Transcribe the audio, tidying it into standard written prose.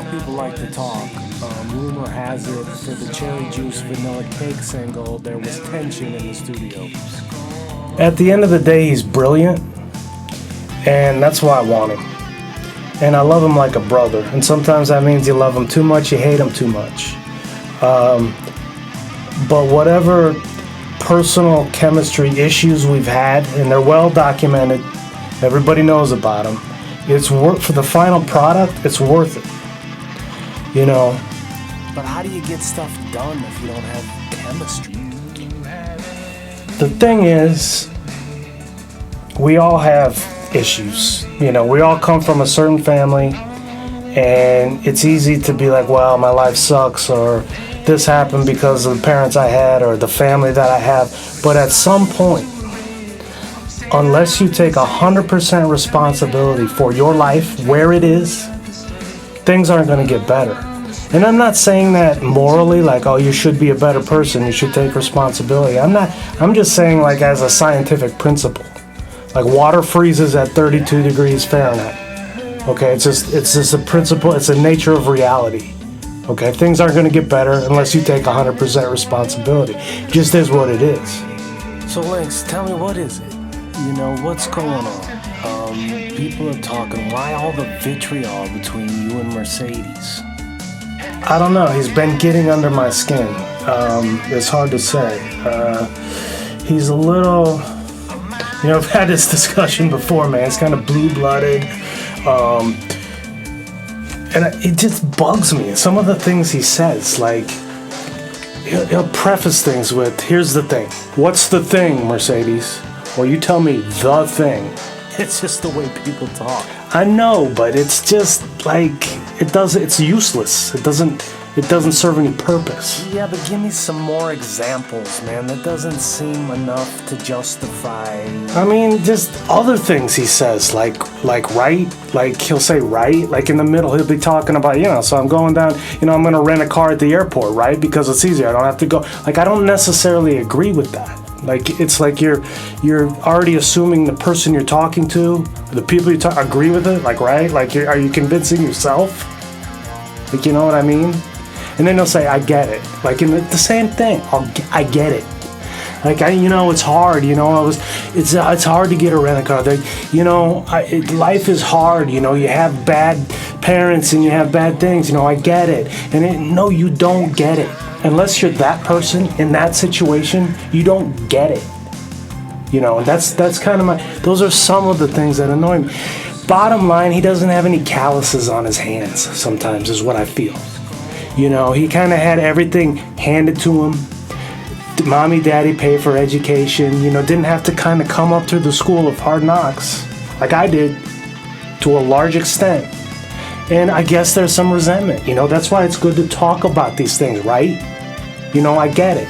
how people like to talk. Rumor has it for the Cherry Juice Vanilla Cake single, there was tension in the studio. At the end of the day, he's brilliant, and that's why I want him. And I love him like a brother. And sometimes that means you love him too much, you hate him too much. But whatever personal chemistry issues we've had, and they're well documented, everybody knows about them. It's worth for the final product. It's worth it, you know. But how do you get stuff done if you don't have chemistry? The thing is, we all have issues. You know, we all come from a certain family, and it's easy to be like, well, my life sucks, or this happened because of the parents I had, or the family that I have. But at some point, unless you take 100% responsibility for your life, where it is, things aren't going to get better. And I'm not saying that morally, like, oh, you should be a better person, you should take responsibility. I'm just saying, like, as a scientific principle. Like, water freezes at 32 degrees Fahrenheit. Okay, it's just a principle, it's the nature of reality. Okay, things aren't going to get better unless you take 100% responsibility. It just is what it is. So, Lynx, tell me, what is it? You know, what's going on? People are talking, why all the vitriol between you and Mercedes? I don't know. He's been getting under my skin. It's hard to say. He's a little... You know, I've had this discussion before, man. It's kind of blue-blooded. And it just bugs me. Some of the things he says, like... He'll preface things with, here's the thing. What's the thing, Mercedes? Or you tell me the thing. It's just the way people talk. I know, but it's just like it's useless. It doesn't serve any purpose. Yeah, but give me some more examples, man. That doesn't seem enough to justify. I mean, just other things he says, like right, like he'll say right, like in the middle he'll be talking about, you know, so I'm going down, you know, I'm gonna rent a car at the airport, right? Because it's easier. I don't have to go. Like, I don't necessarily agree with that. Like, it's like you're already assuming the person you're talking to, the people you talk, agree with it, like, right? Like, are you convincing yourself? Like, you know what I mean? And then they'll say, I get it. Like, in the same thing, I get it. Like, it's hard, it's hard to get a rent-a-car. Life is hard, you have bad parents and you have bad things, I get it. And no, you don't get it. Unless you're that person in that situation, you don't get it. And that's kind of those are some of the things that annoy me. Bottom line, he doesn't have any calluses on his hands sometimes, is what I feel. He kind of had everything handed to him. Mommy, daddy paid for education, didn't have to kind of come up through the school of hard knocks like I did to a large extent. And I guess there's some resentment, that's why it's good to talk about these things, right? I get it.